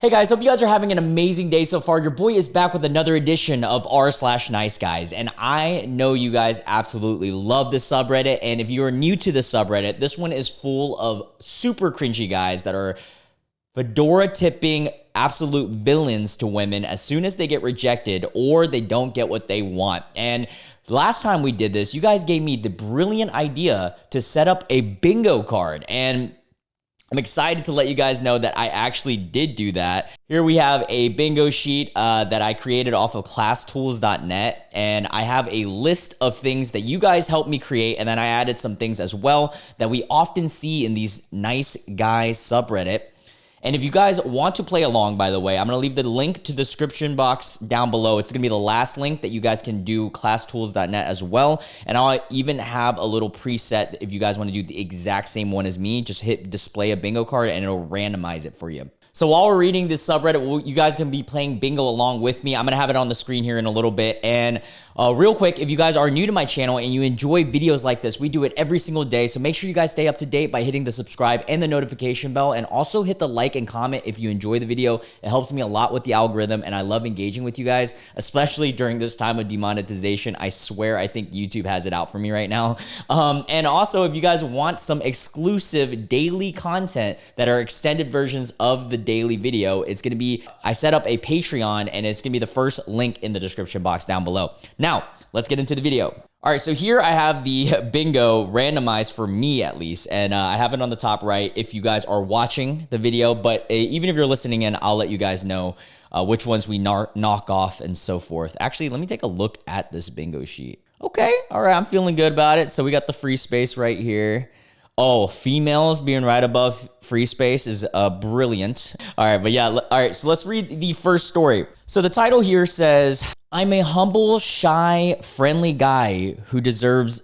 Hey guys, hope you guys are having an amazing day so far. Your boy is back with another edition of r/niceguys, and I know you guys absolutely love this subreddit, and if you're new to the subreddit, this one is full of super cringy guys that are fedora tipping absolute villains to women as soon as they get rejected or they don't get what they want. And last time we did this, you guys gave me the brilliant idea to set up a bingo card, and I'm excited to let you guys know that I actually did do that. Here we have a bingo sheet that I created off of classtools.net, and I have a list of things that you guys helped me create, and then I added some things as well that we often see in these nice guys subreddit. And if you guys want to play along, by the way, I'm going to leave the link to the description box down below. It's going to be the last link that you guys can do classtools.net as well. And I'll even have a little preset if you guys want to do the exact same one as me. Just hit display a bingo card and it'll randomize it for you. So while we're reading this subreddit, you guys can be playing bingo along with me. I'm going to have it on the screen here in a little bit. And real quick, if you guys are new to my channel and you enjoy videos like this, we do it every single day. So make sure you guys stay up to date by hitting the subscribe and the notification bell. And also hit the like and comment if you enjoy the video. It helps me a lot with the algorithm. And I love engaging with you guys, especially during this time of demonetization. I swear, I think YouTube has it out for me right now. And also, if you guys want some exclusive daily content that are extended versions of the daily video, it's going to be, I set up a Patreon and it's going to be the first link in the description box down below. Now, let's get into the video. All right, so here I have the bingo randomized for me at least, and I have it on the top right if you guys are watching the video, but even if you're listening in, I'll let you guys know which ones we knock off and so forth. Actually, let me take a look at this bingo sheet. Okay, all right, I'm feeling good about it. So we got the free space right here. Oh, females being right above free space is brilliant. All right, but yeah, all right, so let's read the first story. So the title here says, I'm a humble, shy, friendly guy who's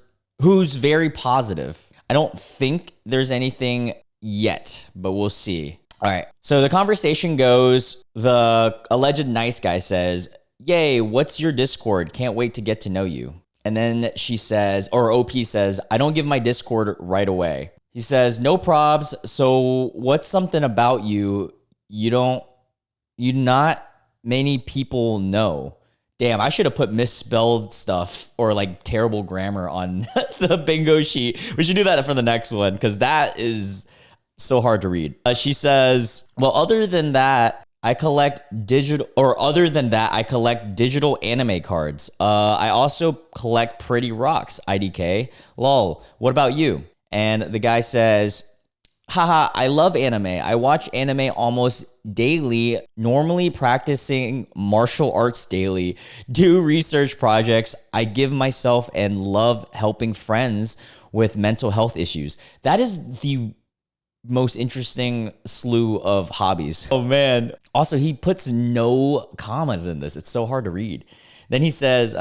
very positive. I don't think there's anything yet, but we'll see. All right, so the conversation goes, the alleged nice guy says, yay, what's your Discord? Can't wait to get to know you. And then she says, or OP says, I don't give my Discord right away. He says, no probs. So what's something about you not many people know? Damn, I should have put misspelled stuff or like terrible grammar on the bingo sheet. We should do that for the next one because that is so hard to read. She says, well, other than that, I collect digital anime cards. I also collect pretty rocks, IDK. Lol, what about you? And the guy says, haha, I love anime. I watch anime almost daily, normally practicing martial arts daily, do research projects. I give myself and love helping friends with mental health issues. That is the most interesting slew of hobbies. Oh man. Also, he puts no commas in this. It's so hard to read. Then he says,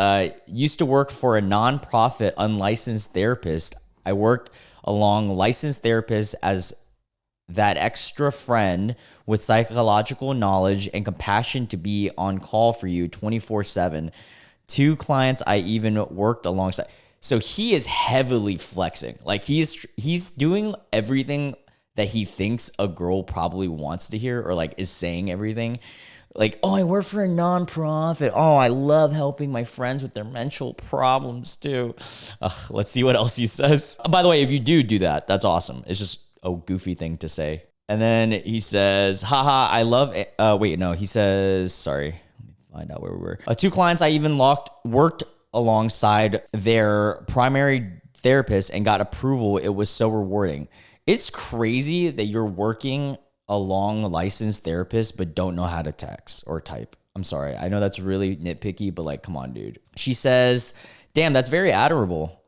used to work for a nonprofit unlicensed therapist. I worked along licensed therapists as that extra friend with psychological knowledge and compassion to be on call for you 24/7. 2 clients I even worked alongside. So he is heavily flexing. Like he's doing everything that he thinks a girl probably wants to hear, or like is saying everything. Like, oh, I work for a nonprofit. Oh, I love helping my friends with their mental problems too. Let's see what else he says. By the way, if you do that, that's awesome. It's just a goofy thing to say. And then he says, haha, I love it. Wait, no, he says, sorry. Let me find out where we were. 2 clients I even worked alongside their primary therapist and got approval. It was so rewarding. It's crazy that you're working along licensed therapists but don't know how to text or type. I'm sorry. I know that's really nitpicky, but like, come on, dude. She says, damn, that's very admirable.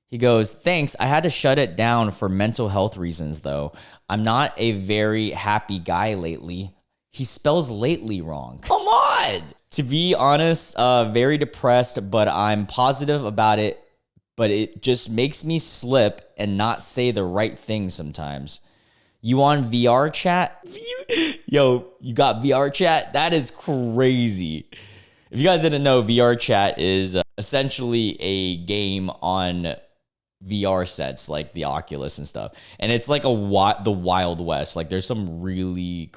He goes, thanks. I had to shut it down for mental health reasons, though. I'm not a very happy guy lately. He spells lately wrong. Come on. To be honest, very depressed, but I'm positive about it. But it just makes me slip and not say the right thing sometimes. You on VR chat? Yo, you got VR chat? That is crazy. If you guys didn't know, VR chat is essentially a game on VR sets like the Oculus and stuff. And it's like the Wild West. Like there's some really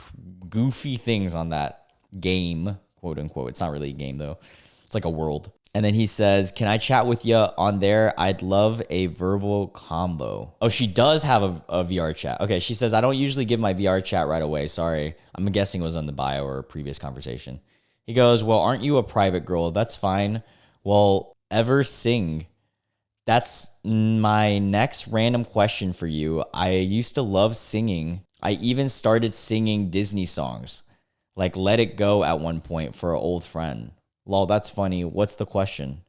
goofy things on that game, quote unquote. It's not really a game though. It's like a world. And then he says, can I chat with you on there? I'd love a verbal combo. Oh, she does have a VR chat. Okay, she says, I don't usually give my VR chat right away. Sorry. I'm guessing it was on the bio or a previous conversation. He goes, well, aren't you a private girl? That's fine. Well, ever sing? That's my next random question for you. I used to love singing. I even started singing Disney songs, like Let It Go at one point for an old friend. Lol, that's funny. What's the question?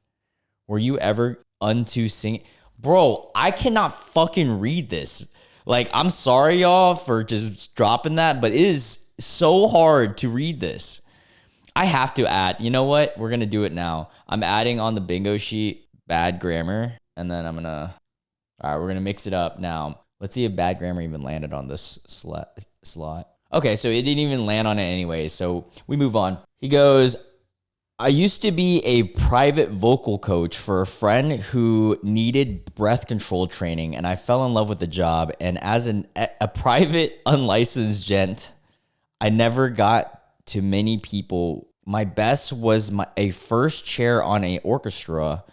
Were you ever unto singing? Bro, I cannot fucking read this. Like, I'm sorry, y'all, for just dropping that, but it is so hard to read this. I have to add, you know what? We're going to do it now. I'm adding on the bingo sheet bad grammar, and then all right, we're going to mix it up now. Let's see if bad grammar even landed on this slot. Okay, so it didn't even land on it anyway, so we move on. He goes, I used to be a private vocal coach for a friend who needed breath control training, and I fell in love with the job. And as a private unlicensed gent, I never got to many people. My best was a first chair on an orchestra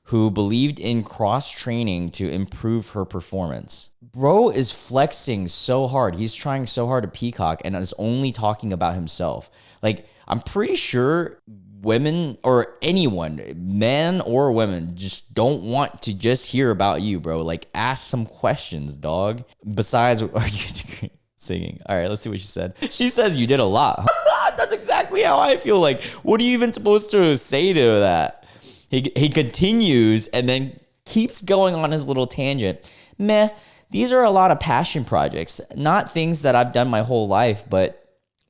who believed in cross training to improve her performance. Bro is flexing so hard. He's trying so hard to peacock and is only talking about himself. Like, I'm pretty sure women or anyone, men or women, just don't want to just hear about you, bro. Like, ask some questions, dog. Besides, are you singing? All right, let's see what she said. She says you did a lot. That's exactly how I feel. Like, what are you even supposed to say to that? He continues and then keeps going on his little tangent. Meh, these are a lot of passion projects, not things that I've done my whole life, but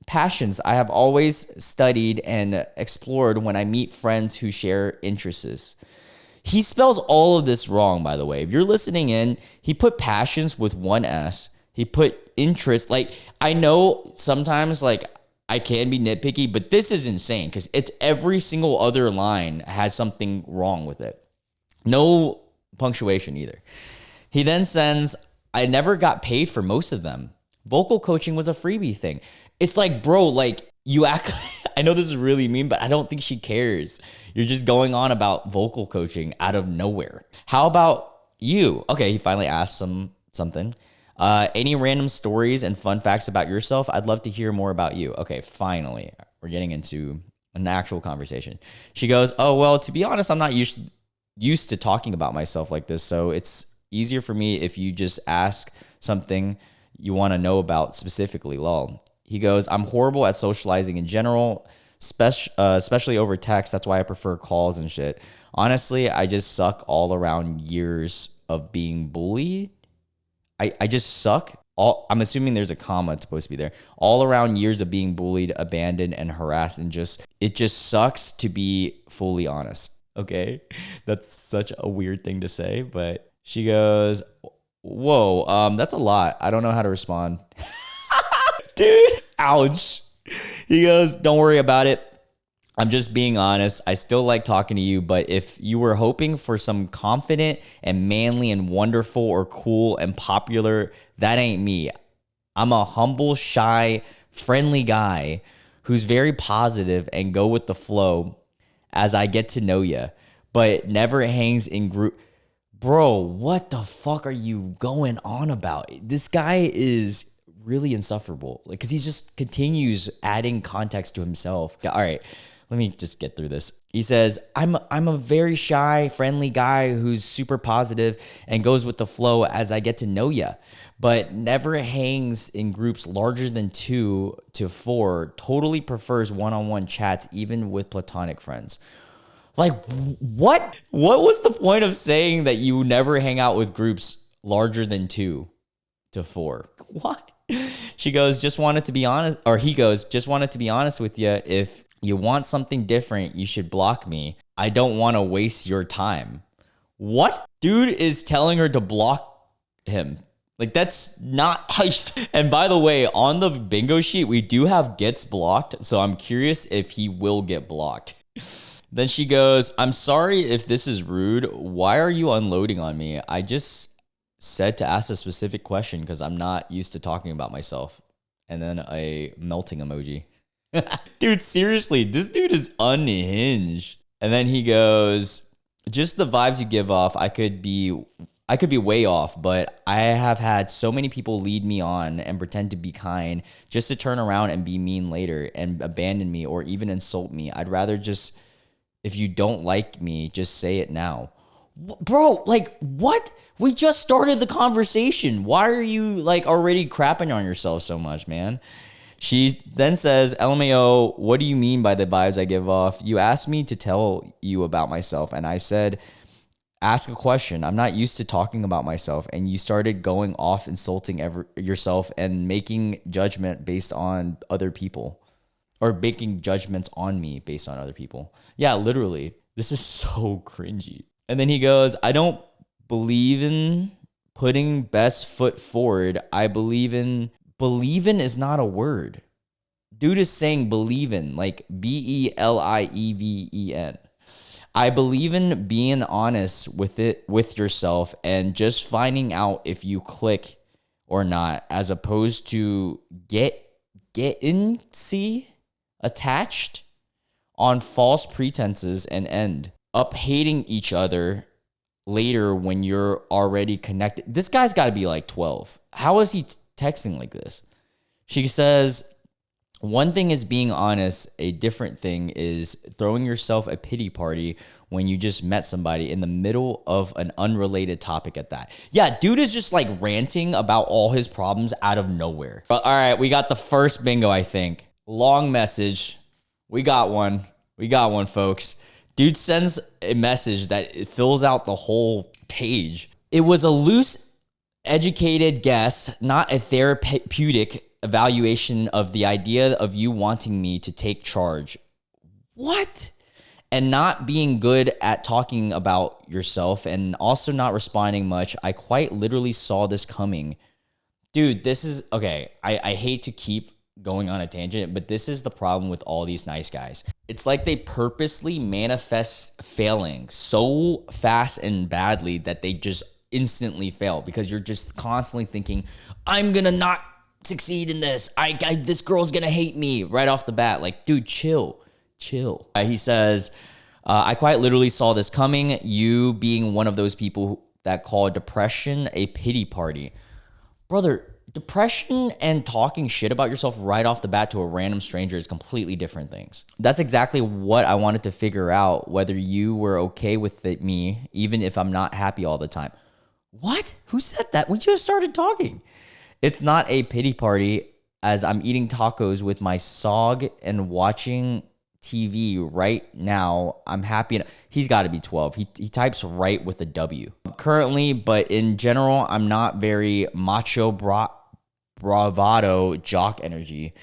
passions I have always studied and explored when I meet friends who share interests. He spells all of this wrong, by the way. If you're listening in, he put passions with one S. He put interest. Like, I know sometimes, like, I can be nitpicky, but this is insane because it's every single other line has something wrong with it. No punctuation either. He then sends, I never got paid for most of them. Vocal coaching was a freebie thing. It's like, bro, like, you act, I know this is really mean, but I don't think she cares. You're just going on about vocal coaching out of nowhere. How about you? Okay, he finally asked something. Any random stories and fun facts about yourself? I'd love to hear more about you. Okay, finally, we're getting into an actual conversation. She goes, oh, well, to be honest, I'm not used to talking about myself like this, so it's easier for me if you just ask something you want to know about specifically, lol. He goes, I'm horrible at socializing in general, especially over text. That's why I prefer calls and shit. Honestly, I just suck all around years of being bullied. I just suck. I'm assuming there's a comma it's supposed to be there. All around years of being bullied, abandoned, and harassed, and it just sucks to be fully honest. Okay, that's such a weird thing to say, but she goes, whoa, that's a lot. I don't know how to respond. Dude, ouch. He goes, don't worry about it. I'm just being honest. I still like talking to you, but if you were hoping for some confident and manly and wonderful or cool and popular, that ain't me. I'm a humble, shy, friendly guy who's very positive and go with the flow as I get to know you, but never hangs in group. Bro, what the fuck are you going on about? This guy is really insufferable, like, because he just continues adding context to himself. All right, let me just get through this. He says, I'm a very shy, friendly guy who's super positive and goes with the flow as I get to know you, but never hangs in groups larger than 2 to 4, totally prefers one-on-one chats, even with platonic friends. Like, what? What was the point of saying that you never hang out with groups larger than 2 to 4? What? She goes, just wanted to be honest, or he goes, just wanted to be honest with you. If you want something different, you should block me. I don't want to waste your time. What? Dude is telling her to block him. Like, that's not how you... And by the way, on the bingo sheet, we do have gets blocked. So I'm curious if he will get blocked. Then she goes, I'm sorry if this is rude. Why are you unloading on me? I just said to ask a specific question because I'm not used to talking about myself. and then a melting emoji. Dude, seriously, this dude is unhinged. And then he goes, just the vibes you give off, I could be way off, but I have had so many people lead me on and pretend to be kind just to turn around and be mean later and abandon me or even insult me. I'd rather just, if you don't like me, just say it now. Bro, like, what? We just started the conversation. Why are you, like, already crapping on yourself so much, man? She then says, LMAO, what do you mean by the vibes I give off? You asked me to tell you about myself, and I said, ask a question. I'm not used to talking about myself, and you started going off insulting yourself and making judgment based on other people, or making judgments on me based on other people. Yeah, literally. This is so cringy. And then he goes, I don't believe in putting best foot forward. I believe in is not a word. Dude is saying believe in, like BELIEVEN. I believe in being honest with yourself and just finding out if you click or not, as opposed to getting attached on false pretenses and end up hating each other later when you're already connected. This guy's got to be like 12. How is he texting like this? She says, one thing is being honest. A different thing is throwing yourself a pity party when you just met somebody in the middle of an unrelated topic at that. Yeah, dude is just like ranting about all his problems out of nowhere. But all right, we got the first bingo, I think. Long message. We got one, folks. Dude sends a message that it fills out the whole page. It was a loose, educated guess, not a therapeutic evaluation of the idea of you wanting me to take charge. What? And not being good at talking about yourself and also not responding much. I quite literally saw this coming. Dude, this is, okay, I hate to keep going on a tangent, but this is the problem with all these nice guys. It's like they purposely manifest failing so fast and badly that they just instantly fail, because you're just constantly thinking, I'm gonna not succeed in this. This girl's gonna hate me right off the bat. Like, dude, chill. He says, I quite literally saw this coming. You being one of those people that call depression a pity party. Brother, depression and talking shit about yourself right off the bat to a random stranger is completely different things. That's exactly what I wanted to figure out, whether you were okay with me, even if I'm not happy all the time. What? Who said that? We just started talking. It's not a pity party, as I'm eating tacos with my sog and watching TV right now. I'm happy. He's got to be 12. He types right with a W. Currently, but in general, I'm not very macho bravado jock energy.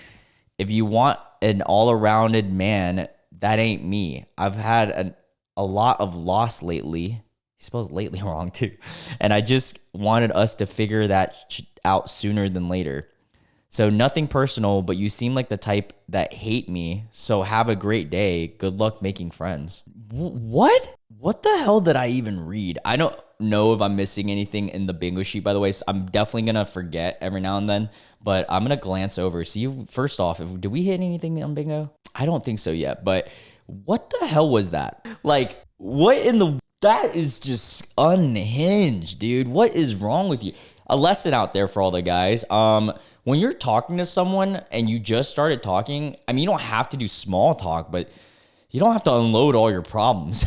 If you want an all-arounded man, that ain't me. I've had a lot of loss lately. He spells lately wrong too. And I just wanted us to figure that out sooner than later. So nothing personal, but you seem like the type that hate me. So have a great day. Good luck making friends. What? What the hell did I even read? I don't know if I'm missing anything in the bingo sheet, by the way. So I'm definitely going to forget every now and then, but I'm going to glance over. See, first off, did we hit anything on bingo? I don't think so yet, but what the hell was that? Like, what in the... That is just unhinged, dude. What is wrong with you? A lesson out there for all the guys. When you're talking to someone and you just started talking, I mean, you don't have to do small talk, but you don't have to unload all your problems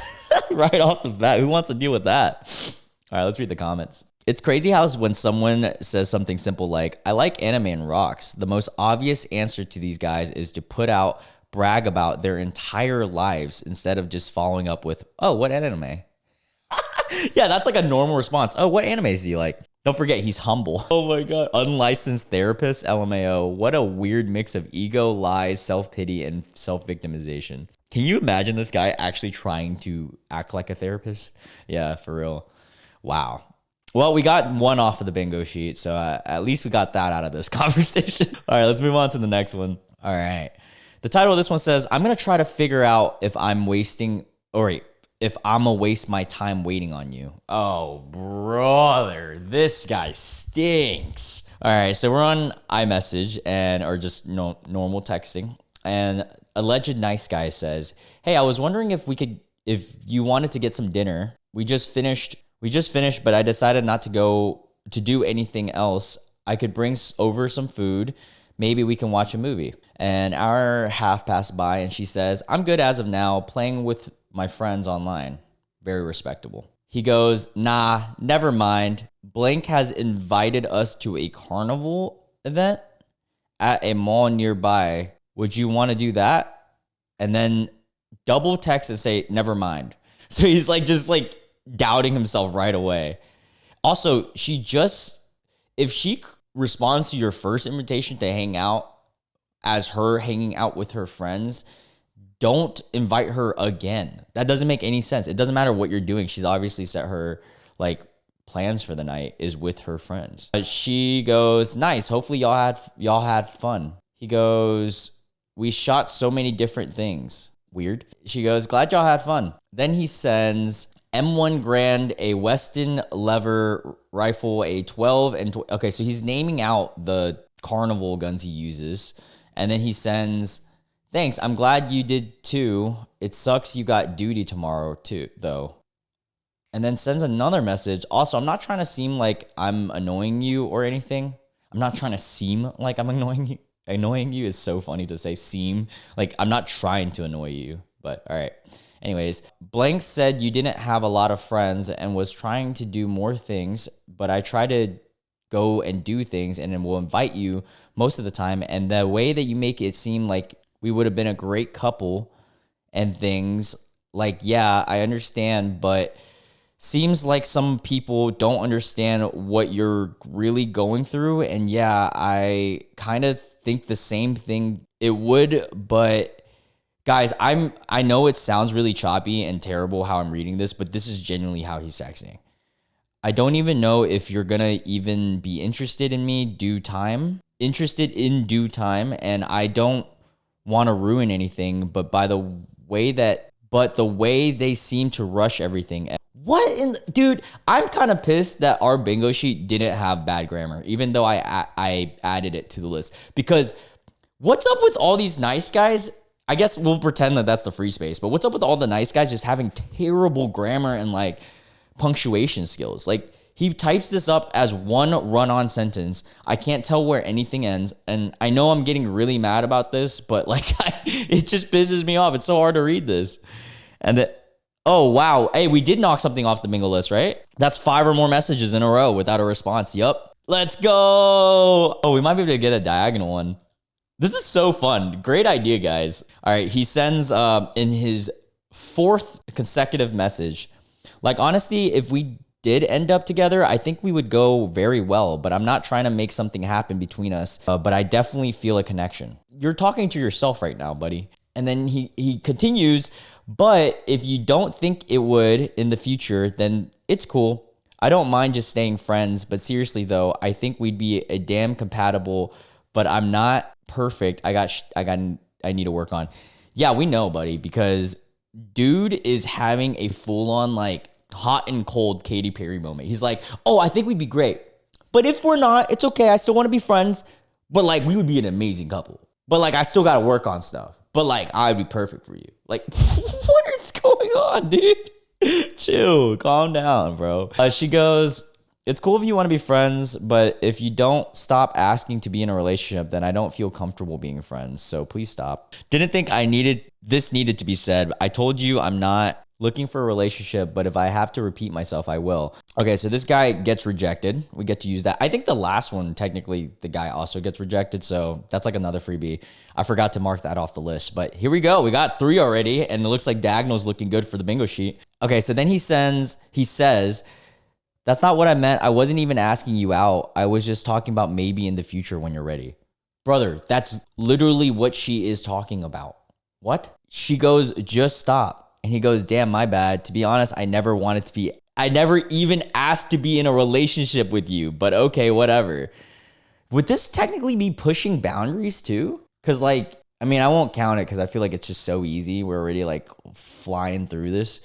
right off the bat. Who wants to deal with that? All right, let's read the comments. It's crazy how when someone says something simple like, I like anime and rocks, the most obvious answer to these guys is to brag about their entire lives instead of just following up with, oh, what anime? Yeah, that's like a normal response. Oh, what animes do you like? Don't forget, he's humble. Oh my God. Unlicensed therapist, LMAO. What a weird mix of ego, lies, self-pity, and self-victimization. Can you imagine this guy actually trying to act like a therapist? Yeah, for real. Wow. Well, we got one off of the bingo sheet, so at least we got that out of this conversation. All right, let's move on to the next one. All right. The title of this one says, I'm going to try to figure out if I'm if I'm gonna waste my time waiting on you. Oh, brother, this guy stinks. All right, so we're on iMessage or just normal texting, and alleged nice guy says, "Hey, I was wondering if you wanted to get some dinner. We just finished, but I decided not to go to do anything else. I could bring over some food. Maybe we can watch a movie." An hour and a half passed by, and she says, "I'm good as of now, playing with my friends online." Very respectable. He goes, "Nah, never mind. Blank has invited us to a carnival event at a mall nearby. Would you want to do that?" And then double text and say, "Never mind." So he's like, just like doubting himself right away. Also, if she responds to your first invitation to hang out as her hanging out with her friends, don't invite her again. That doesn't make any sense. It doesn't matter what you're doing. She's obviously set her like plans for the night is with her friends. She goes, "Nice. Hopefully y'all had fun." He goes, "We shot so many different things." Weird. She goes, "Glad y'all had fun." Then he sends M1 Grand, a Weston lever rifle, a 12 and okay, so he's naming out the carnival guns he uses. And then he sends, "Thanks, I'm glad you did too. It sucks you got duty tomorrow too, though." And then sends another message. Also, I'm not trying to seem like I'm annoying you or anything. I'm not trying to seem like I'm annoying you. Annoying you is so funny to say seem. Like, I'm not trying to annoy you, but all right. Anyways, Blank said you didn't have a lot of friends and was trying to do more things, but I try to go and do things and then we'll invite you most of the time. And the way that you make it seem like we would have been a great couple and things, like, yeah, I understand, but seems like some people don't understand what you're really going through. And yeah, I kind of think the same thing it would, but guys, I know it sounds really choppy and terrible how I'm reading this, but this is genuinely how he's texting. "I don't even know if you're gonna even be interested in due time, and I don't want to ruin anything, but the way they seem to rush everything." Dude, I'm kind of pissed that our bingo sheet didn't have bad grammar, even though I added it to the list. Because what's up with all these nice guys? I guess we'll pretend that that's the free space, but what's up with all the nice guys just having terrible grammar and like punctuation skills? Like, he types this up as one run-on sentence. I can't tell where anything ends. And I know I'm getting really mad about this, but like, it just pisses me off. It's so hard to read this. And then, oh, wow. Hey, we did knock something off the bingo list, right? That's 5 or more messages in a row without a response. Yup. Let's go. Oh, we might be able to get a diagonal one. This is so fun. Great idea, guys. All right. He sends in his 4th consecutive message, like, honestly, if we did end up together, I think we would go very well, but I'm not trying to make something happen between us, but I definitely feel a connection. You're talking to yourself right now, buddy. And then he continues, "But if you don't think it would in the future, then it's cool. I don't mind just staying friends, but seriously though, I think we'd be a damn compatible, but I'm not perfect. I need to work on." Yeah, we know, buddy, because dude is having a full-on like hot and cold Katy Perry moment. He's like, "Oh, I think we'd be great. But if we're not, it's okay. I still want to be friends. But like, we would be an amazing couple. But like, I still got to work on stuff. But like, I'd be perfect for you." Like, what is going on, dude? Chill, calm down, bro. She goes, "It's cool if you want to be friends, but if you don't stop asking to be in a relationship, then I don't feel comfortable being friends. So please stop. Didn't think this needed to be said. I told you I'm not looking for a relationship, but if I have to repeat myself, I will." Okay, so this guy gets rejected. We get to use that. I think the last one, technically, the guy also gets rejected, so that's like another freebie. I forgot to mark that off the list, but here we go. We got 3 already, and it looks like diagonal's looking good for the bingo sheet. Okay, so then he says, "That's not what I meant. I wasn't even asking you out. I was just talking about maybe in the future when you're ready." Brother, that's literally what she is talking about. What? She goes, "Just stop." And he goes, "Damn, my bad. To be honest, I never even asked to be in a relationship with you, but okay, whatever." Would this technically be pushing boundaries too? Because like, I mean, I won't count it because I feel like it's just so easy. We're already like flying through this.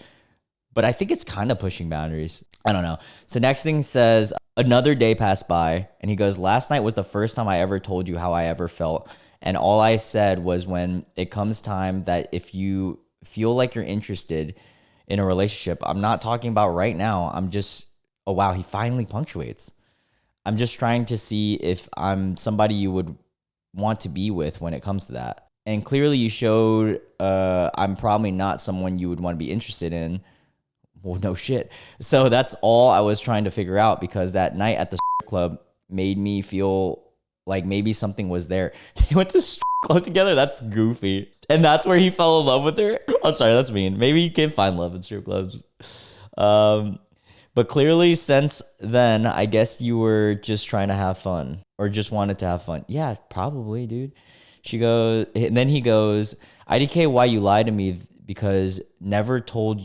but I think it's kind of pushing boundaries. I don't know. So next thing says, another day passed by, and he goes, last night was the first time I ever told you how I ever felt. And all I said was, when it comes time that if you feel like you're interested in a relationship, I'm not talking about right now. I'm just, oh wow, he finally punctuates. I'm just trying to see if I'm somebody you would want to be with when it comes to that. And clearly you showed I'm probably not someone you would want to be interested in. Well, no shit. So that's all I was trying to figure out, because that night at the club made me feel like maybe something was there. They went to a club together? That's goofy. And that's where he fell in love with her? I'm sorry, that's mean. Maybe you can find love in strip clubs. But clearly since then, I guess you were just trying to have fun, or just wanted to have fun. Yeah, probably, dude. She goes, and then he goes, IDK, why you lied to me, because never told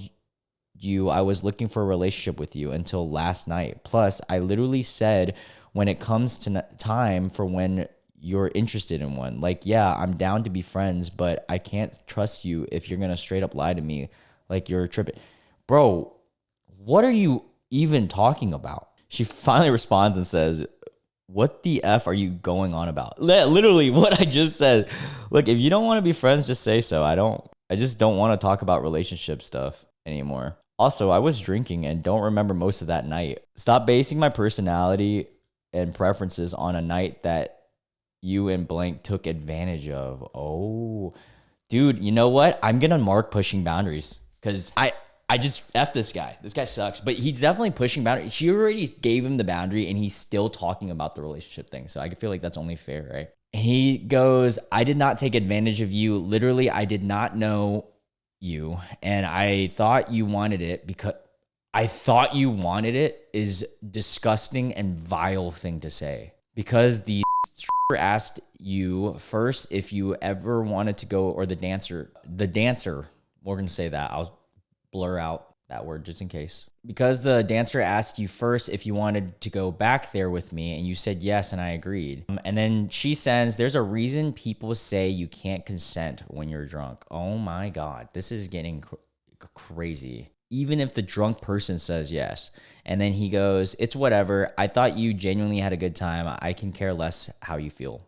you I was looking for a relationship with you until last night. Plus, I literally said, when it comes to time for when you're interested in one, like, yeah, I'm down to be friends, but I can't trust you if you're going to straight up lie to me like you're tripping. Bro, what are you even talking about? She finally responds and says, what the F are you going on about? Literally what I just said. Look, if you don't want to be friends, just say so. I just don't want to talk about relationship stuff anymore. Also, I was drinking and don't remember most of that night. Stop basing my personality and preferences on a night that you and blank took advantage of. Oh, dude, you know what? I'm going to mark pushing boundaries, because I just F this guy. This guy sucks, but he's definitely pushing boundaries. She already gave him the boundary and he's still talking about the relationship thing. So I feel like that's only fair, right? And he goes, I did not take advantage of you. Literally, I did not know you. And I thought you wanted it, because I thought you wanted it is disgusting and vile thing to say, because the asked you first if you ever wanted to go, or the dancer, we're going to say that. I'll blur out that word just in case. Because the dancer asked you first if you wanted to go back there with me, and you said yes, and I agreed. And then she says, there's a reason people say you can't consent when you're drunk. Oh my God, this is getting crazy. Even if the drunk person says yes. And then he goes, it's whatever. I thought you genuinely had a good time. I can care less how you feel.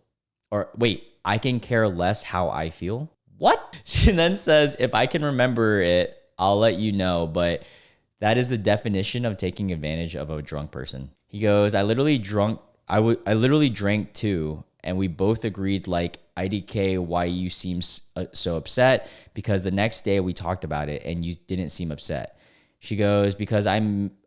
Or wait, I can care less how I feel? What? She then says, if I can remember it, I'll let you know, but that is the definition of taking advantage of a drunk person. He goes, I literally drank too, and we both agreed, like, IDK, why you seem so upset, because the next day we talked about it and you didn't seem upset. She goes, because I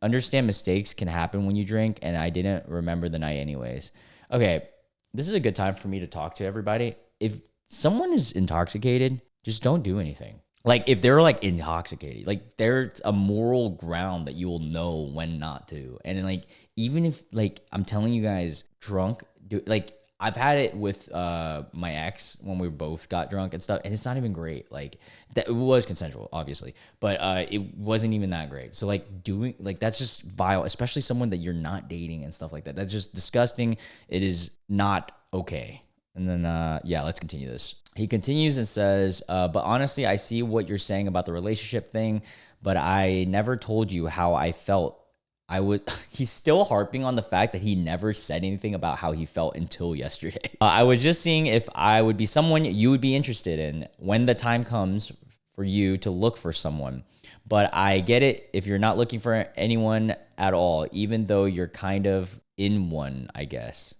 understand mistakes can happen when you drink, and I didn't remember the night anyways. Okay, this is a good time for me to talk to everybody. If someone is intoxicated, just don't do anything. Like, if they're like intoxicated, like, there's a moral ground that you will know when not to. And like, even if, like, I'm telling you guys, drunk, like, I've had it with my ex when we both got drunk and stuff, and it's not even great. Like, that, it was consensual, obviously, but it wasn't even that great. So like, doing, like, that's just vile, especially someone that you're not dating and stuff like that. That's just disgusting. It is not okay. And then, yeah, let's continue this. He continues and says, but honestly, I see what you're saying about the relationship thing, but I never told you how I felt. He's still harping on the fact that he never said anything about how he felt until yesterday. I was just seeing if I would be someone you would be interested in when the time comes for you to look for someone. But I get it if you're not looking for anyone at all, even though you're kind of in one, I guess.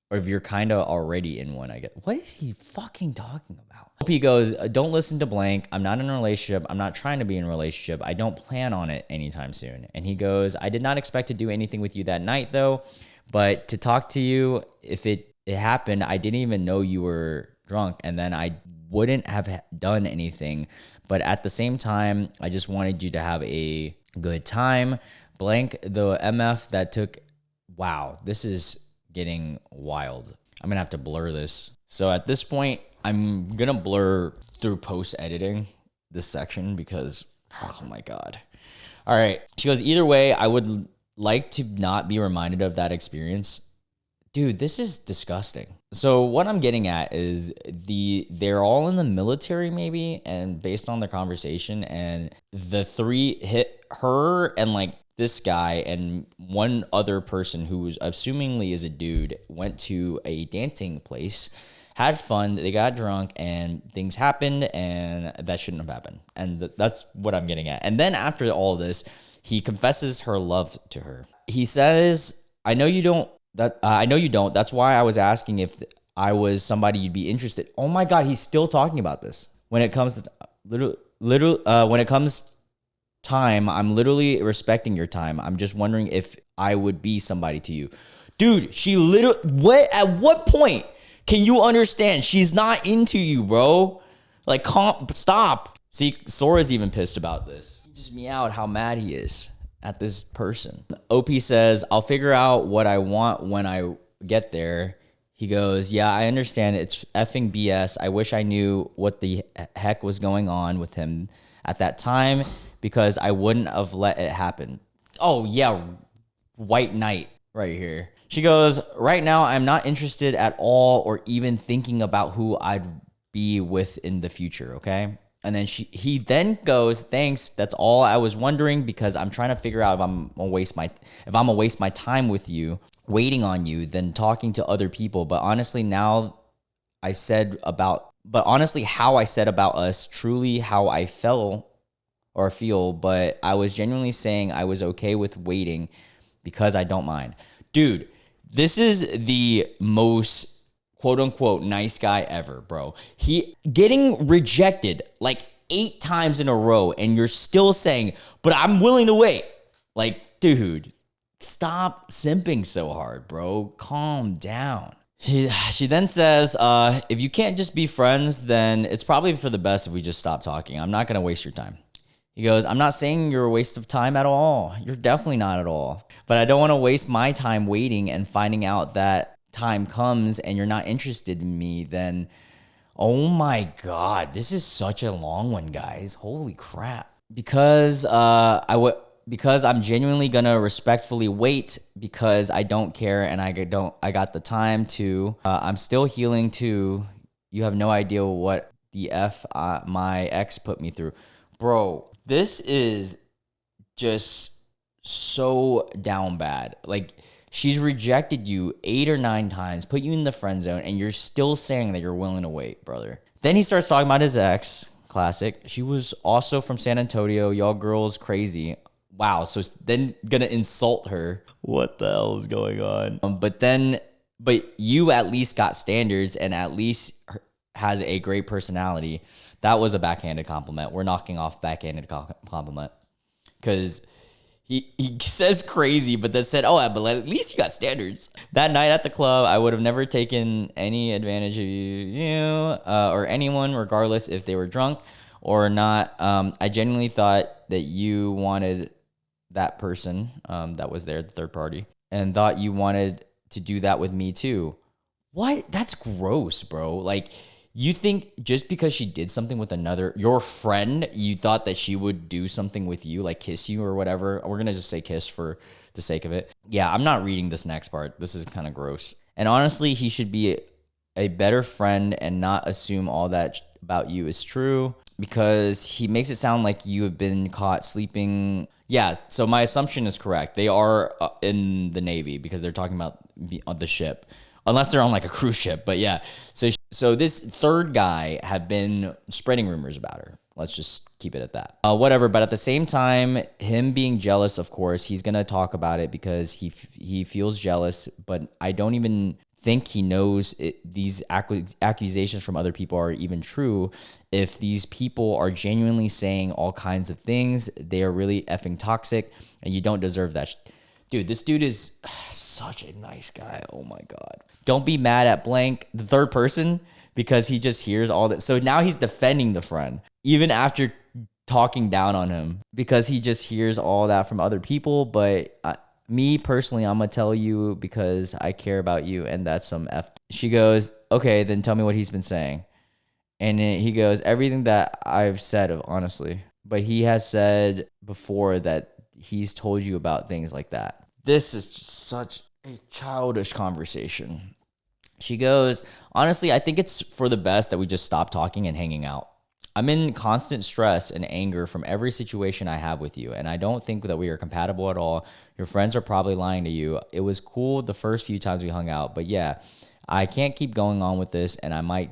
Or if you're kind of already in one, I guess. What is he fucking talking about? He goes, don't listen to blank. I'm not in a relationship. I'm not trying to be in a relationship. I don't plan on it anytime soon. And he goes, I did not expect to do anything with you that night, though. But to talk to you, if it happened, I didn't even know you were drunk. And then I wouldn't have done anything. But at the same time, I just wanted you to have a good time. Blank, the MF that took... Wow, this is getting wild. I'm gonna have to blur this. So at this point, I'm gonna blur through post-editing this section because, oh my God. All right, she goes, either way, I would like to not be reminded of that experience. Dude, this is disgusting. So what I'm getting at is they're all in the military maybe, and based on their conversation, and the three hit her and like this guy and one other person who was assumingly is a dude went to a dancing place, had fun, they got drunk, and things happened, and that shouldn't have happened. And that's what I'm getting at. And then after all this, he confesses her love to her. He says, I know you don't. That's why I was asking if I was somebody you'd be interested. Oh my God, he's still talking about this. When it comes to when it comes time, I'm literally respecting your time. I'm just wondering if I would be somebody to you. Dude, she literally, at what point can you understand she's not into you, bro? Like, stop. See, Sora's even pissed about this. He just meowed how mad he is at this person. OP says, I'll figure out what I want when I get there. He goes, yeah, I understand. It's effing BS. I wish I knew what the heck was going on with him at that time because I wouldn't have let it happen. Oh, yeah, white knight right here. She goes, right now, I'm not interested at all or even thinking about who I'd be with in the future, okay? And then he then goes, thanks, that's all I was wondering because I'm trying to figure out if I'm gonna waste my time with you, waiting on you, than talking to other people. But honestly, how I said about us, truly how I feel, but I was genuinely saying I was okay with waiting because I don't mind. Dude, this is the most quote unquote nice guy ever, bro. He getting rejected like 8 times in a row and you're still saying, but I'm willing to wait. Like, dude, stop simping so hard, bro. Calm down. She then says, if you can't just be friends, then it's probably for the best if we just stop talking. I'm not going to waste your time. He goes, I'm not saying you're a waste of time at all. You're definitely not at all. But I don't want to waste my time waiting and finding out that time comes and you're not interested in me, then, oh my God, this is such a long one, guys. Holy crap. Because I'm genuinely gonna respectfully wait because I don't care and I got the time to. I'm still healing too. You have no idea what the F my ex put me through. Bro, this is just so down bad. Like, she's rejected you 8 or 9 times, put you in the friend zone, and you're still saying that you're willing to wait, brother. Then he starts talking about his ex, classic. She was also from San Antonio. Y'all girls crazy. Wow, so then gonna insult her. What the hell is going on? But you at least got standards and at least has a great personality. That was a backhanded compliment. We're knocking off backhanded compliment. Because he says crazy, but then said, oh, but at least you got standards. That night at the club, I would have never taken any advantage of you or anyone, regardless if they were drunk or not. I genuinely thought that you wanted that person that was there, the third party, and thought you wanted to do that with me too. What? That's gross, bro. Like, you think just because she did something with your friend, you thought that she would do something with you, like kiss you or whatever. We're going to just say kiss for the sake of it. Yeah, I'm not reading this next part. This is kind of gross. And honestly, he should be a better friend and not assume all that about you is true because he makes it sound like you have been caught sleeping. Yeah, so my assumption is correct. They are in the Navy because they're talking about the ship. Unless they're on like a cruise ship. But yeah, so this third guy had been spreading rumors about her. Let's just keep it at that. Whatever. But at the same time, him being jealous, of course, he's going to talk about it because he feels jealous. But I don't even think he knows these accusations from other people are even true. If these people are genuinely saying all kinds of things, they are really effing toxic and you don't deserve that. Dude, this dude is such a nice guy. Oh my God. Don't be mad at blank, the third person, because he just hears all that. So now he's defending the friend, even after talking down on him, because he just hears all that from other people. But me personally, I'm going to tell you because I care about you, and that's some F. She goes, okay, then tell me what he's been saying. And he goes, everything that I've said, honestly. But he has said before that he's told you about things like that. This is just such a childish conversation. She goes, honestly, I think it's for the best that we just stop talking and hanging out. I'm in constant stress and anger from every situation I have with you, and I don't think that we are compatible at all. Your friends are probably lying to you. It was cool the first few times we hung out, but yeah, I can't keep going on with this, and I might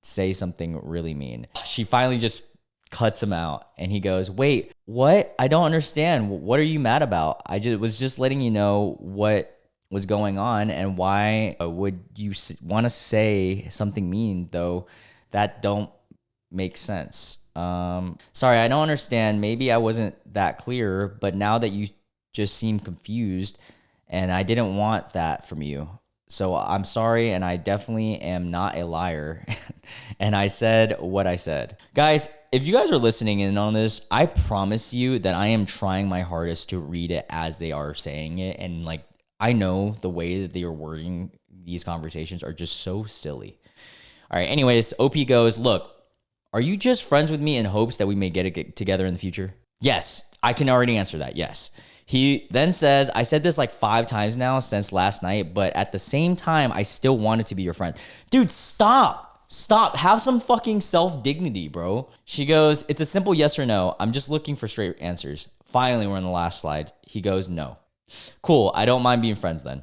say something really mean. She finally just cuts him out, and he goes, wait, what? I don't understand. What are you mad about? I was just letting you know what was going on, and why would you want to say something mean, though? That don't make sense. Sorry, I don't understand. Maybe I wasn't that clear, but now that you just seem confused, and I didn't want that from you. So I'm sorry, and I definitely am not a liar. And I said what I said. Guys, if you guys are listening in on this, I promise you that I am trying my hardest to read it as they are saying it. And like, I know the way that they are wording these conversations are just so silly. All right, anyways, OP goes, look, are you just friends with me in hopes that we may get together in the future? Yes, I can already answer that, yes. He then says, I said this like 5 times now since last night, but at the same time, I still wanted to be your friend. Dude, stop. Stop. Have some fucking self-dignity, bro. She goes, it's a simple yes or no. I'm just looking for straight answers. Finally, we're on the last slide. He goes, no. Cool, I don't mind being friends then.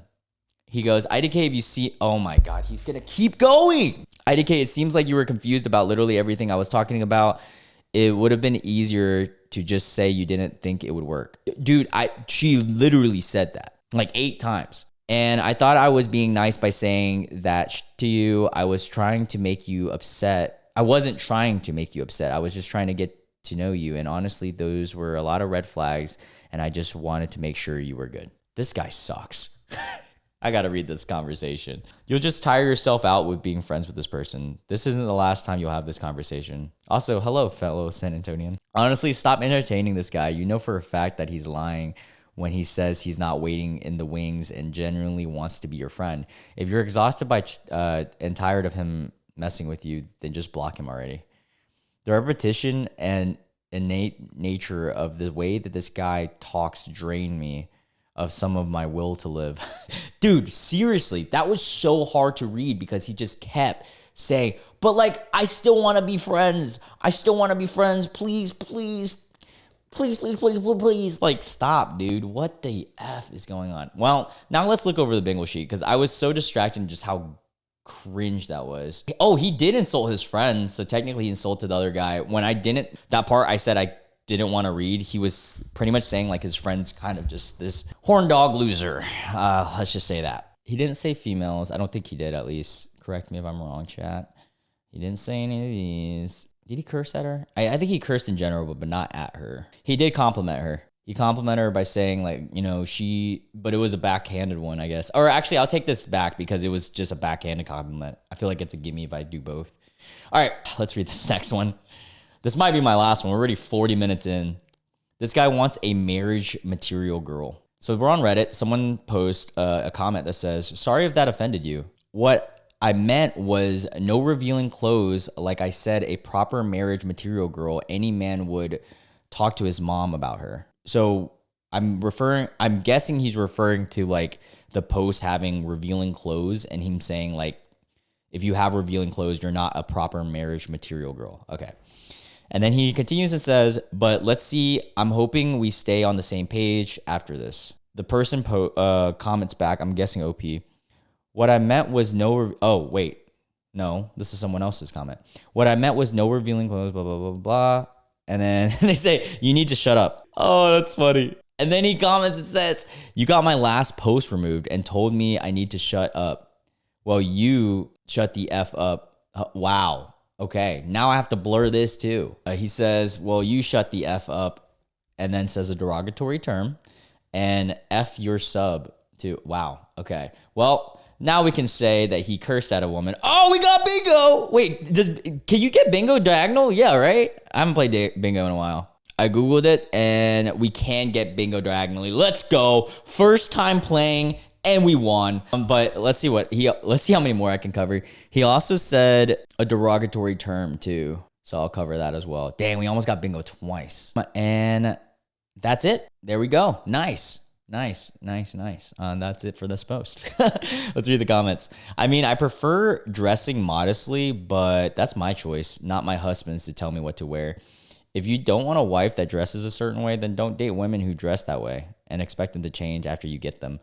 He goes, IDK, if you see, oh my God, he's gonna keep going. IDK, it seems like you were confused about literally everything I was talking about. It would have been easier to just say you didn't think it would work. Dude, she literally said that like 8 times. And I thought I was being nice by saying that to you. I was trying to make you upset. I wasn't trying to make you upset. I was just trying to get to know you. And honestly, those were a lot of red flags. And I just wanted to make sure you were good. This guy sucks. I got to read this conversation. You'll just tire yourself out with being friends with this person. This isn't the last time you'll have this conversation. Also, hello, fellow San Antonian. Honestly, stop entertaining this guy. You know for a fact that he's lying when he says he's not waiting in the wings and genuinely wants to be your friend. If you're exhausted by and tired of him messing with you, then just block him already. The repetition and innate nature of the way that this guy talks drain me of some of my will to live. Dude, seriously, that was so hard to read because he just kept saying, but like, I still want to be friends. I still want to be friends. Please, please, please, please, please, please, please. Like, stop, dude. What the F is going on? Well, now let's look over the bingo sheet because I was so distracted in just how cringe that was. Oh, he did insult his friend. So technically he insulted the other guy. When I didn't, that part I said I didn't want to read, he was pretty much saying like his friend's kind of just this horn dog loser. Let's just say that. He didn't say females. I don't think he did, at least. Correct me if I'm wrong, chat. He didn't say any of these. Did he curse at her? I think he cursed in general, but not at her. He did compliment her. He complimented her by saying like, you know, but it was a backhanded one, I guess. Or actually, I'll take this back because it was just a backhanded compliment. I feel like it's a gimme if I do both. All right, let's read this next one. This might be my last one. We're already 40 minutes in. This guy wants a marriage material girl. So we're on Reddit. Someone posts a comment that says, sorry if that offended you. What I meant was no revealing clothes. Like I said, a proper marriage material girl. Any man would talk to his mom about her. So I'm guessing he's referring to like the post having revealing clothes and him saying like, if you have revealing clothes, you're not a proper marriage material girl. Okay. And then he continues and says, but let's see, I'm hoping we stay on the same page after this. The person comments back, I'm guessing OP. What I meant was no, this is someone else's comment. What I meant was no revealing clothes, blah, blah, blah, blah. And then they say, you need to shut up. Oh, that's funny. And then he comments and says, you got my last post removed and told me I need to shut up. Well, you shut the F up. Wow. Okay, now I have to blur this too. He says, well, you shut the F up, and then says a derogatory term, and F your sub too. Wow, okay. Well, now we can say that he cursed at a woman. Oh, we got bingo! Wait, can you get bingo diagonal? Yeah, right? I haven't played bingo in a while. I Googled it, and we can get bingo diagonally. Let's go. First time playing, and we won. But let's see how many more I can cover. He also said a derogatory term too. So I'll cover that as well. Dang, we almost got bingo twice. And that's it. There we go. Nice. Nice. That's it for this post. Let's read the comments. I mean, I prefer dressing modestly, but that's my choice, not my husband's to tell me what to wear. If you don't want a wife that dresses a certain way, then don't date women who dress that way and expect them to change after you get them.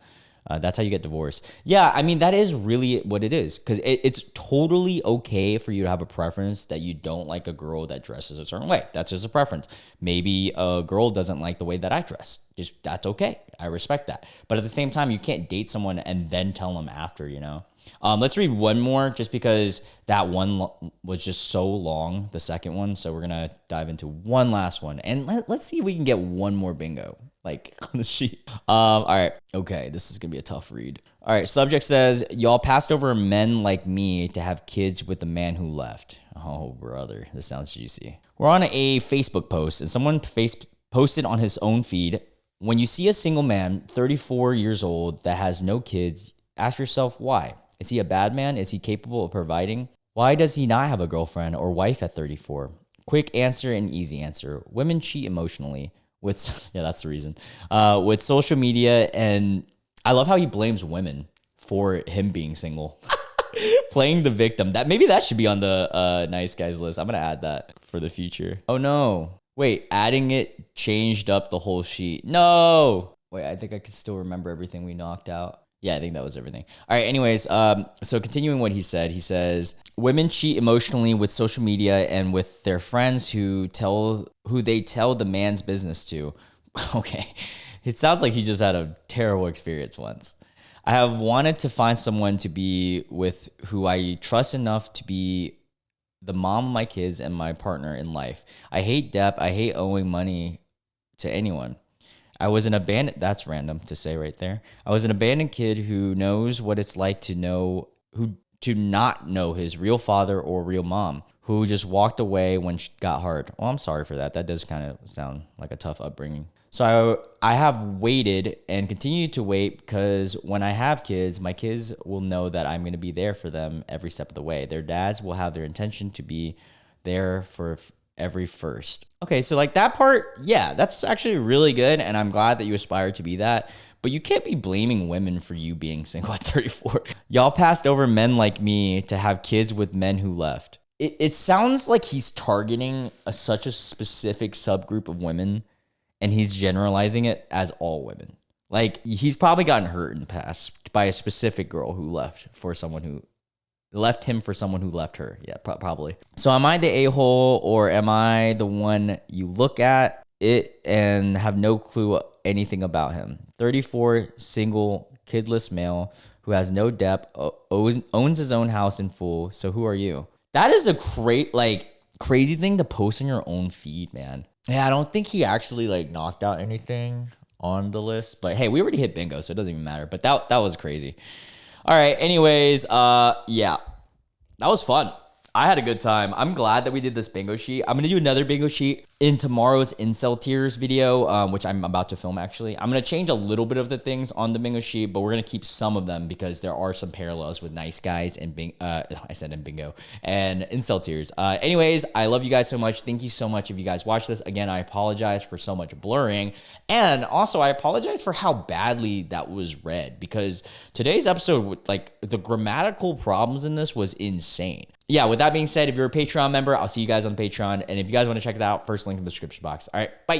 That's how you get divorced. Yeah, I mean, that is really what it is, because it's totally okay for you to have a preference that you don't like a girl that dresses a certain way. That's just a preference. Maybe a girl doesn't like the way that I dress. Just that's okay. I respect that. But at the same time, you can't date someone and then tell them after, you know? Let's read one more just because that one was just so long, the second one. So we're going to dive into one last one. And let's see if we can get one more bingo, like on the sheet. All right. Okay. This is going to be a tough read. All right. Subject says, y'all passed over men like me to have kids with the man who left. Oh, brother. This sounds juicy. We're on a Facebook post and someone posted on his own feed. When you see a single man, 34 years old, that has no kids, ask yourself why. Is he a bad man? Is he capable of providing? Why does he not have a girlfriend or wife at 34? Quick answer and easy answer. Women cheat emotionally with, yeah, that's the reason, with social media. And I love how he blames women for him being single. Playing the victim. Maybe that should be on the nice guys list. I'm going to add that for the future. Oh no. Wait, adding it changed up the whole sheet. No. Wait, I think I can still remember everything we knocked out. Yeah, I think that was everything. All right, anyways, so continuing what he says, women cheat emotionally with social media and with their friends who they tell the man's business to. Okay, it sounds like he just had a terrible experience once. I have wanted to find someone to be with who I trust enough to be the mom of my kids and my partner in life. I hate debt. I hate owing money to anyone. I was an abandoned, that's random to say right there. I was an abandoned kid who knows what it's like to not know his real father or real mom, who just walked away when it got hard. Well, I'm sorry for that. That does kind of sound like a tough upbringing. So I have waited and continue to wait because when I have kids, my kids will know that I'm going to be there for them every step of the way. Their dads will have their intention to be there for every first. Okay, so like that part, yeah, that's actually really good, and I'm glad that you aspire to be that, but you can't be blaming women for you being single at 34. Y'all passed over men like me to have kids with men who left. It sounds like he's targeting such a specific subgroup of women, and he's generalizing it as all women. Like, he's probably gotten hurt in the past by a specific girl who left for someone who left him for someone who left her. Yeah, probably. So am I the a-hole, or am I the one you look at it and have no clue anything about him? 34, single, kidless male who has no debt, owns his own house in full. So who are you? That is a crazy thing to post on your own feed, man. Yeah, I don't think he actually knocked out anything on the list, but hey, we already hit bingo, so it doesn't even matter. But that was crazy. All right. Anyways, yeah, that was fun. I had a good time. I'm glad that we did this bingo sheet. I'm going to do another bingo sheet in tomorrow's incel tiers video, which I'm about to film actually. I'm going to change a little bit of the things on the bingo sheet, but we're going to keep some of them because there are some parallels with nice guys and I said in bingo and incel tiers. Anyways, I love you guys so much. Thank you so much if you guys watch this. Again, I apologize for so much blurring. And also I apologize for how badly that was read, because today's episode, the grammatical problems in this was insane. Yeah, with that being said, if you're a Patreon member, I'll see you guys on Patreon. And if you guys want to check it out, first link in the description box. All right, bye.